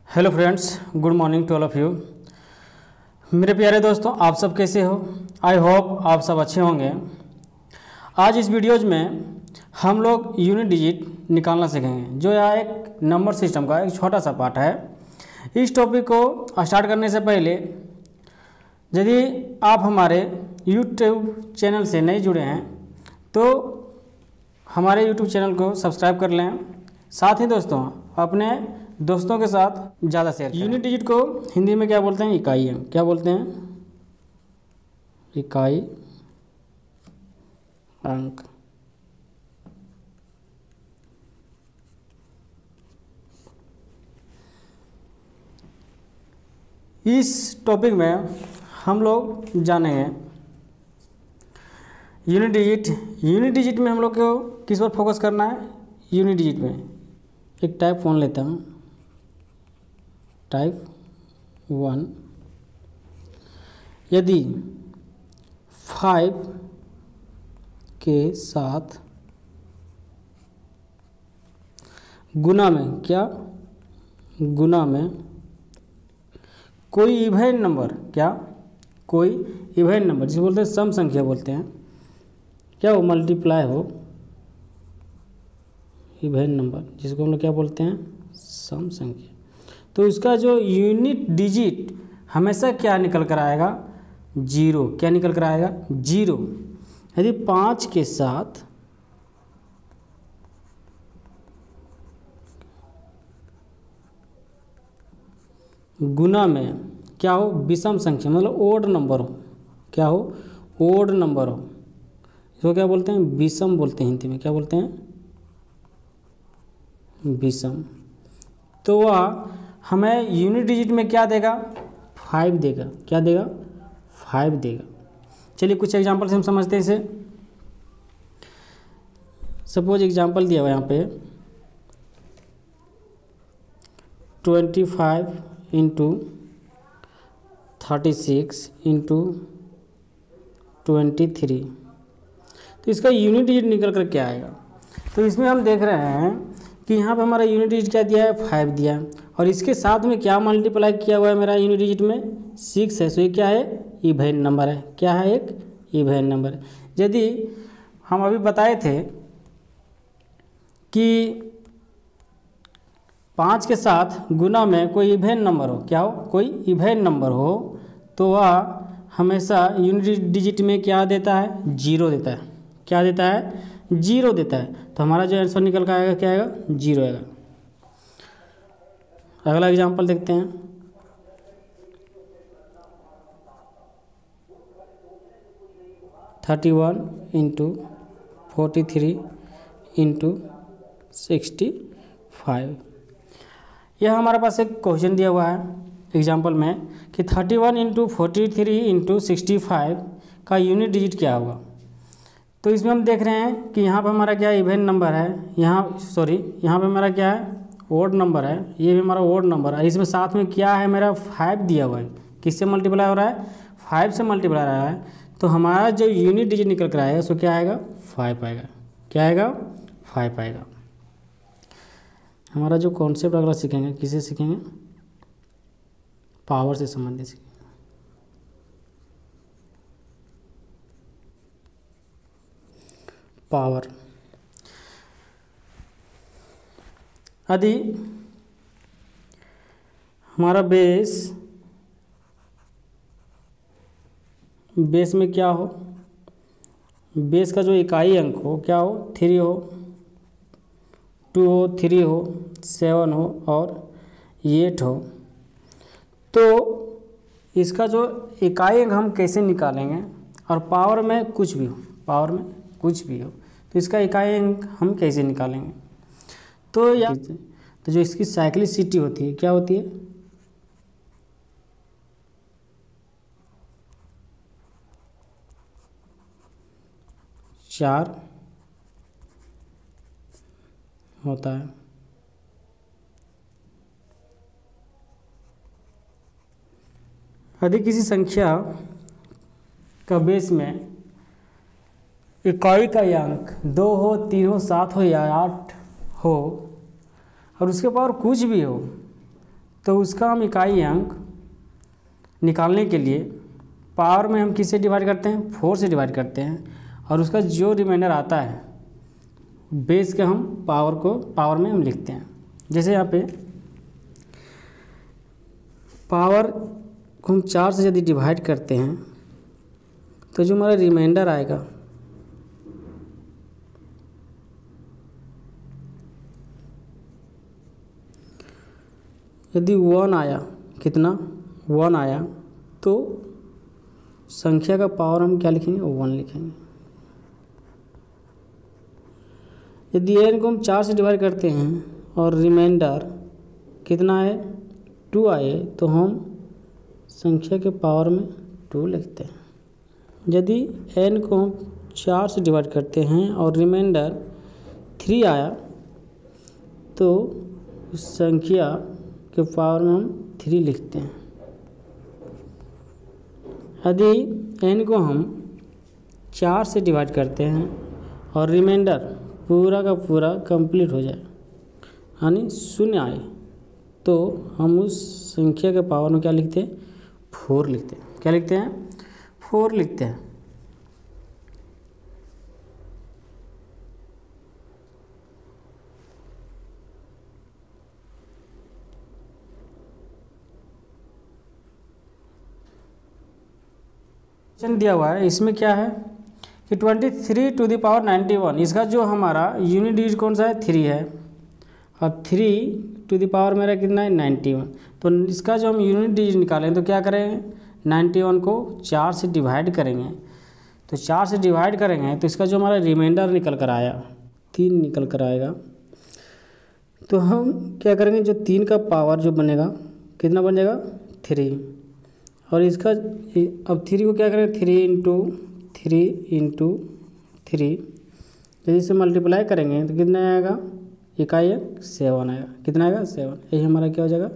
Hello friends, good morning to all of you. मेरे प्यारे दोस्तों, आप सब कैसे हो? आई होप आप सब अच्छे होंगे। आज इस वीडियोज में हम लोग यूनिट डिजिट निकालना सीखेंगे, जो यह एक नंबर सिस्टम का एक छोटा सा पार्ट है। इस टॉपिक को स्टार्ट करने से पहले यदि आप हमारे यूट्यूब चैनल से नहीं जुड़े हैं तो हमारे यूट्यूब चैनल को सब्सक्राइब कर लें। साथ ही दोस्तों अपने दोस्तों के साथ ज़्यादा शेयर करें। यूनिट डिजिट को हिंदी में क्या बोलते हैं? इकाई है। क्या बोलते हैं? इकाई अंक। इस टॉपिक में हम लोग जानेंगे यूनिट डिजिट। यूनिट डिजिट में हम लोग को किस पर फोकस करना है? यूनिट डिजिट में एक टाइप फ़ोन लेता हूँ, टाइप 1। यदि 5 के साथ गुना में क्या? गुना में कोई इवेन नंबर, क्या? कोई इवेन नंबर जिसे बोलते हैं सम संख्या बोलते हैं, क्या वो मल्टीप्लाई हो, इवेन नंबर जिसको हम लोग क्या बोलते हैं? सम संख्या। तो इसका जो यूनिट डिजिट हमेशा क्या निकल कर आएगा? 0। क्या निकल कर आएगा? 0। यदि 5 के साथ गुना में क्या हो? विषम संख्या, मतलब ओड नंबर हो। क्या हो? ओड नंबर हो। इसको क्या बोलते हैं? विषम बोलते हैं हिंदी में। क्या बोलते हैं? विषम। तो वह हमें यूनिट डिजिट में क्या देगा? 5 देगा। क्या देगा? 5 देगा। चलिए कुछ एग्जांपल से हम समझते हैं इसे। सपोज एग्जांपल दिया हुआ यहाँ पे 25 इंटू 36 इंटू 23। तो इसका यूनिट डिजिट निकल कर क्या आएगा? तो इसमें हम देख रहे हैं कि यहाँ पे हमारा यूनिट डिजिट क्या दिया है? 5 दिया है, और इसके साथ में क्या मल्टीप्लाई किया हुआ है मेरा यूनिट डिजिट में? 6 है। सो ये क्या है? इवेन नंबर है। क्या है? एक इवेन नंबर है। यदि हम अभी बताए थे कि 5 के साथ गुना में कोई इवेन नंबर हो, क्या हो? कोई इवेन नंबर हो, तो वह हमेशा यूनिट डिजिट में क्या देता है? 0 देता है। क्या देता है? 0 देता है। तो हमारा जो आंसर निकल कर आएगा क्या आएगा? 0 आएगा। अगला एग्जांपल देखते हैं। 31 इंटू 43 इंटू 65। यह हमारे पास एक क्वेश्चन दिया हुआ है एग्जांपल में कि 31 इंटू 43 इंटू 65 का यूनिट डिजिट क्या होगा। तो इसमें हम देख रहे हैं कि यहाँ पर हमारा क्या इवेन नंबर है, यहाँ पे हमारा क्या है? ओड नंबर है। ये भी हमारा ओड नंबर है। इसमें साथ में क्या है? मेरा 5 दिया हुआ है। किससे मल्टीप्लाई हो रहा है? 5 से मल्टीप्लाई हो रहा है। तो हमारा जो यूनिट डिजिट निकल कर आएगा उसको क्या आएगा? 5 आएगा। क्या आएगा? 5 आएगा। हमारा जो कॉन्सेप्ट अगला सीखेंगे, किसे सीखेंगे? पावर से संबंधित सीखेंगे। पावर। यदि हमारा बेस में क्या हो? बेस का जो इकाई अंक हो क्या हो? 3 हो, 2 हो, 3 हो, 7 हो और 8 हो। तो इसका जो इकाई अंक हम कैसे निकालेंगे? और पावर में कुछ भी हो, पावर में कुछ भी हो, तो इसका इकाई अंक हम कैसे निकालेंगे? तो जो इसकी साइक्लिसिटी होती है, क्या होती है? चार होता है। यदि किसी संख्या का बेस में इकाई का अंक 2 हो, 3 हो, 7 हो या 8 हो और उसके पावर कुछ भी हो, तो उसका हम इकाई अंक निकालने के लिए पावर में हम किससे डिवाइड करते हैं, 4 से डिवाइड करते हैं, और उसका जो रिमाइंडर आता है बेस के हम पावर में हम लिखते हैं। जैसे यहाँ पे पावर को हम 4 से यदि डिवाइड करते हैं तो जो हमारा रिमाइंडर आएगा यदि 1 आया, कितना 1 आया, तो संख्या का पावर हम क्या लिखेंगे, 1 लिखेंगे। यदि n को हम 4 से डिवाइड करते हैं और रिमाइंडर कितना है 2 आए तो हम संख्या के पावर में 2 लिखते हैं। यदि n को हम 4 से डिवाइड करते हैं और रिमाइंडर 3 आया तो उस संख्या के पावर में हम 3 लिखते हैं। यदि n को हम 4 से डिवाइड करते हैं और रिमाइंडर पूरा का पूरा कंप्लीट हो जाए यानी 0 आए तो हम उस संख्या के पावर में क्या लिखते हैं, 4 लिखते हैं। क्या लिखते हैं, 4 लिखते हैं। दिया हुआ है, इसमें क्या है कि 23 टू द पावर 91, इसका जो हमारा यूनिट डिजिट कौन सा है, 3 है। अब 3 टू द पावर मेरा कितना है, 91। तो इसका जो हम यूनिट डिजिट निकालें तो क्या करेंगे, 91 को 4 से डिवाइड करेंगे। तो 4 से डिवाइड करेंगे तो इसका जो हमारा रिमाइंडर निकल कर आया 3 निकल कर आएगा। तो हम क्या करेंगे, जो 3 का पावर जो बनेगा कितना बन जाएगा, 3। और इसका अब 3 को क्या करेंगे, 3 × 3 यदि इसे मल्टीप्लाई करेंगे तो कितना आएगा, इकाई 7 आएगा। कितना आएगा, 7। यही हमारा क्या हो जाएगा,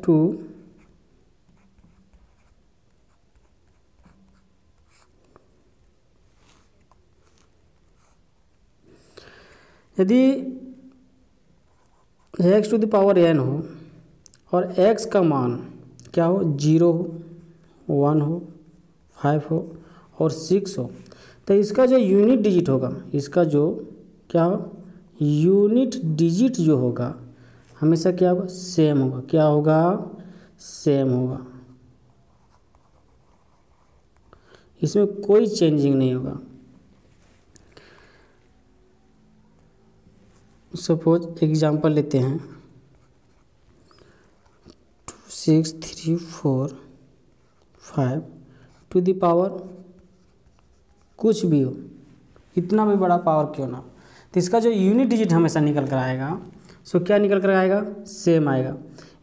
2 यदि x to the power n हो और x का मान क्या हो, 0 हो, 1 हो, 5 हो और 6 हो, तो इसका जो यूनिट डिजिट होगा, इसका जो क्या हो, यूनिट डिजिट जो होगा हमेशा क्या होगा, सेम होगा। क्या होगा, सेम होगा। इसमें कोई चेंजिंग नहीं होगा। सपोज एग्जांपल लेते हैं 2 6 3 4 5 टू द पावर कुछ भी हो, इतना भी बड़ा पावर क्यों ना, तो इसका जो यूनिट डिजिट हमेशा निकल कर आएगा, सो क्या निकल कर आएगा, सेम आएगा।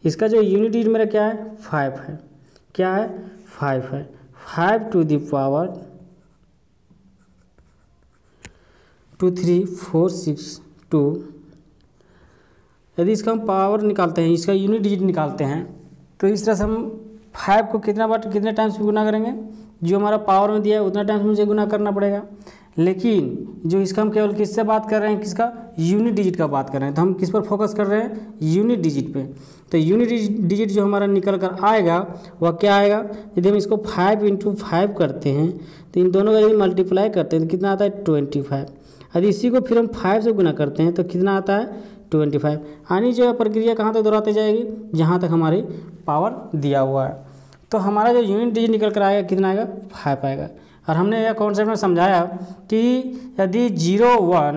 इसका जो यूनिट डिजिट मेरा क्या है, 5 है। क्या है, 5 है। 5 टू द पावर 2 3 4 6 2। यदि इसका हम पावर निकालते हैं, इसका यूनिट डिजिट निकालते हैं, तो इस तरह से हम 5 को कितने टाइम्स गुना करेंगे, जो हमारा पावर में दिया है उतना टाइम्स मुझे गुना करना पड़ेगा। लेकिन जो इसका हम केवल किससे बात कर रहे हैं, किसका, यूनिट डिजिट का बात कर रहे हैं, तो हम किस पर फोकस कर रहे हैं, यूनिट डिजिट पे। तो यूनिट डिजिट जो हमारा निकल कर आएगा वह क्या आएगा, यदि हम इसको 5 × 5 करते हैं तो इन दोनों का यदि मल्टीप्लाई करते हैं तो कितना आता है, 25। यदि इसी को फिर हम 5 से गुना करते हैं तो कितना आता है, 25। यानी जो प्रक्रिया कहाँ तक दोहराती जाएगी, जहाँ तक हमारी पावर दिया हुआ है। तो हमारा जो यूनिट डिजिट निकल कर आएगा कितना आएगा, 5 आएगा। और हमने यह कॉन्सेप्ट में समझाया कि यदि 0 1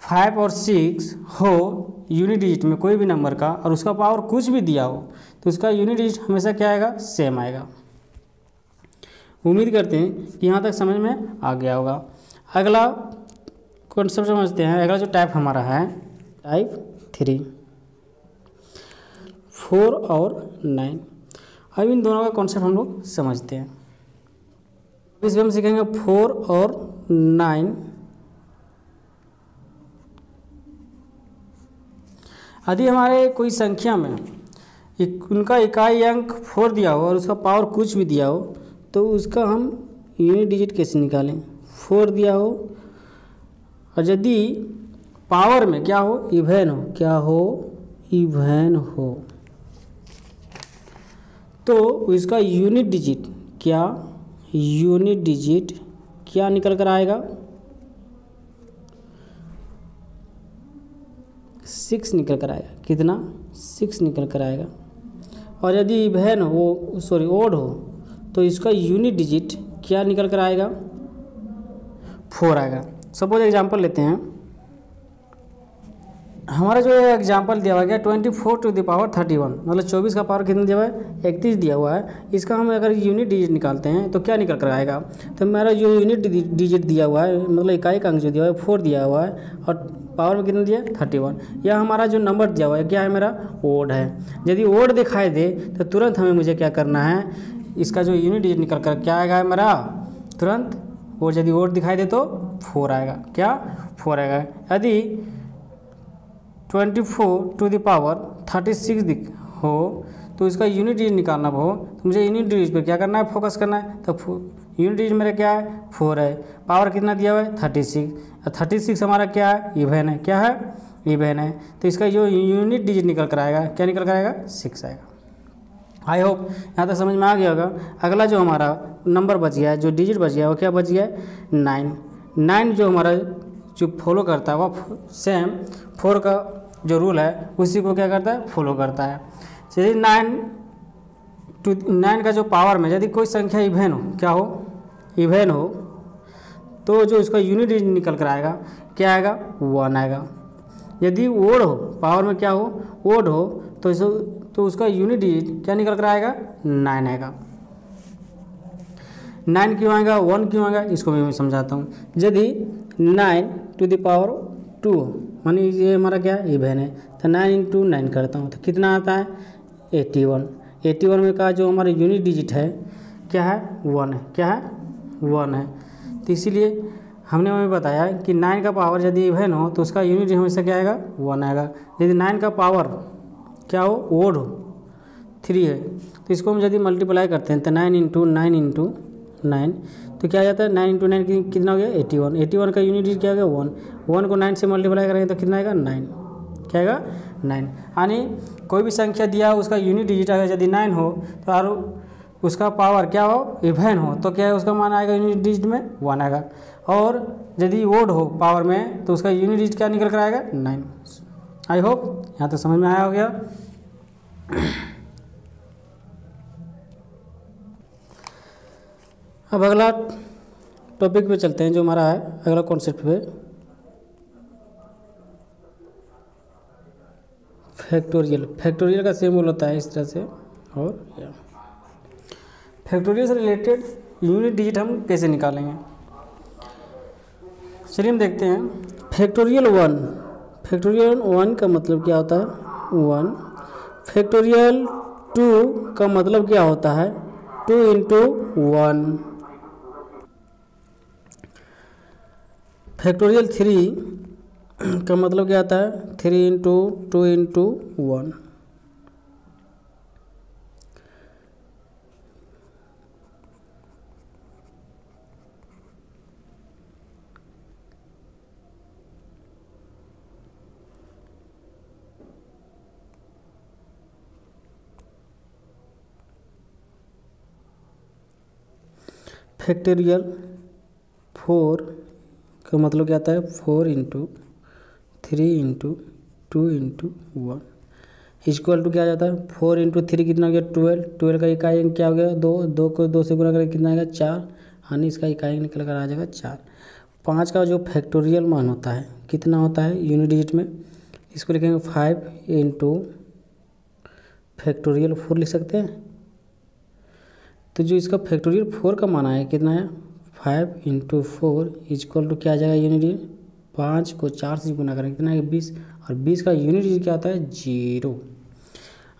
5 और 6 हो यूनिट डिजिट में कोई भी नंबर का और उसका पावर कुछ भी दिया हो तो उसका यूनिट डिजिट हमेशा क्या आएगा, सेम आएगा। उम्मीद करते हैं कि यहाँ तक समझ में आ गया होगा। अगला कॉन्सेप्ट समझते हैं। अगला जो टाइप हमारा है टाइप 3, 4 और 9। अब इन दोनों का कॉन्सेप्ट हम लोग समझते हैं। इसमें हम सीखेंगे 4 और 9। यदि हमारे कोई संख्या में उनका इकाई अंक 4 दिया हो और उसका पावर कुछ भी दिया हो तो उसका हम यूनिट डिजिट कैसे निकालें। 4 दिया हो और यदि पावर में क्या हो, इवन हो, क्या हो, इवन हो, तो इसका यूनिट डिजिट क्या निकल कर आएगा, 6 निकल कर आएगा। कितना, 6 निकल कर आएगा। और यदि इवन हो, सॉरी ओड हो, तो इसका यूनिट डिजिट क्या निकल कर आएगा, 4 आएगा। सपोज एग्जांपल लेते हैं, हमारा जो एग्जांपल दिया हुआ है 24 टू द पावर 31, मतलब 24 का पावर कितना दिया हुआ है, 31 दिया हुआ है। इसका हम अगर यूनिट डिजिट निकालते हैं तो क्या निकल कर आएगा, तो मेरा जो यूनिट डिजिट दिया हुआ है, मतलब इकाई का अंक जो दिया हुआ है 4 दिया हुआ है, और पावर में कितना दिया है 31। यह हमारा जो नंबर दिया हुआ है क्या है, मेरा ओड है। यदि ओड दिखाई दे तो तुरंत हमें मुझे क्या करना है, इसका जो यूनिट डिजिट निकल कर क्या आएगा मेरा तुरंत, और यदि ओड दिखाई दे तो 4 आएगा। क्या, 4 आएगा। यदि 24 टू द पावर 36 हो तो इसका यूनिट डिजिट निकालना हो, तो मुझे यूनिट डिजिट पे क्या करना है, फोकस करना है। तो यूनिट डिजिट मेरा क्या है, 4 है। पावर कितना दिया हुआ है 36, और 36 हमारा क्या है, इवन है। क्या है, इवन है। तो इसका जो यूनिट डिजिट निकल कर आएगा, क्या निकल कर आएगा, 6 आएगा। आई होप यहाँ तक समझ में आ गया होगा। अगला जो हमारा नंबर बच गया है, जो डिजिट बच गया है, वो क्या बच गया है, 9 जो हमारा जो फॉलो करता है वो सेम 4 का जो रूल है उसी को क्या करता है, फॉलो करता है। यदि 9 का जो पावर में यदि कोई संख्या इवन हो, क्या हो, इवन हो, तो जो इसका यूनिट डिजिट निकल कर आएगा क्या आएगा, 1 आएगा। यदि ओड हो, पावर में क्या हो, ओड हो, तो उसका यूनिट डिजिट क्या निकल कर आएगा, 9 आएगा। 9 क्यों आएगा, 1 क्यों आएगा, इसको मैं समझाता हूँ। यदि 9 टू द पावर 2, मानी ये हमारा क्या इवन है, तो 9 इंटू 9 करता हूँ तो कितना आता है, 81 में का जो हमारा यूनिट डिजिट है क्या है, 1 है। क्या है, 1 है। तो इसीलिए हमने हमें बताया कि 9 का पावर यदि इवन हो तो उसका यूनिट हमेशा क्या आएगा, 1 आएगा। यदि 9 का पावर क्या हो, ओड हो, 3 है, तो इसको हम यदि मल्टीप्लाई करते हैं तो 9 इंटू 9 तो क्या आ जाता है, 9 इंटू 9 कितना हो गया, 81 का यूनिट डिजिट क्या हो गया, 1 को 9 से मल्टीप्लाई करेंगे तो कितना आएगा, 9। क्या आएगा, 9। यानी कोई भी संख्या दिया उसका यूनिट डिजिट अगर यदि 9 हो तो और उसका पावर क्या हो, इवन हो, तो क्या है, उसका मान आएगा यूनिट डिजिट में 1 आएगा। और यदि ओड हो पावर में तो उसका यूनिट डिजिट क्या निकल कर आएगा, 9। आई होप यहाँ तो समझ में आया हो गया। अब अगला टॉपिक पे चलते हैं, जो हमारा है अगला कॉन्सेप्ट पे, फैक्टोरियल का सिंबल होता है इस तरह से। और फैक्टोरियल से रिलेटेड यूनिट डिजिट हम कैसे निकालेंगे, चलिए हम देखते हैं। फैक्टोरियल 1 का मतलब क्या होता है, 1। फैक्टोरियल 2 का मतलब क्या होता है, 2 इंटू 1। फैक्टोरियल 3 का मतलब क्या आता है, 3 इंटू 2 इंटू 1। फैक्टोरियल 4 का मतलब क्या आता है, 4 into 3 into 2 into 1 equal to क्या आ जाता है, 4 इंटू 3 कितना हो गया, 12 का इकाई अंक क्या हो गया, 2 को 2 से गुना करें कितना आएगा, 4, यानी इसका इकाई अंक निकल कर आ जाएगा 4। 5 का जो फैक्टोरियल मान होता है कितना होता है यूनिट डिजिट में, इसको लिखेंगे 5 इंटू फैक्टोरियल 4 लिख सकते हैं। तो जो इसका फैक्टोरियल 4 का मान है कितना है, 5 इंटू 4 इक्वल टू क्या आ जाएगा यूनिट डिजिट, 5 को 4 से गुना करेंगे कितना है 20, और 20 का यूनिट डिजिट क्या होता है 0।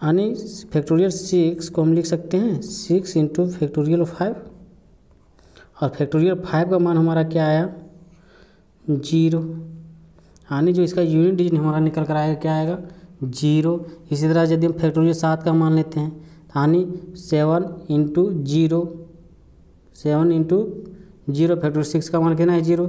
यानी फैक्टोरियल 6 को हम लिख सकते हैं 6 इंटू फैक्टोरियल 5, और फैक्टोरियल 5 का मान हमारा क्या आया 0, यानी जो इसका यूनिट डिजिट हमारा निकल कर आएगा क्या आएगा 0। इसी तरह यदि हम फैक्टोरियल 7 का मान लेते हैं यानी 7 इंटू 0 फैक्टोरियल 6 का मान कितना है 0,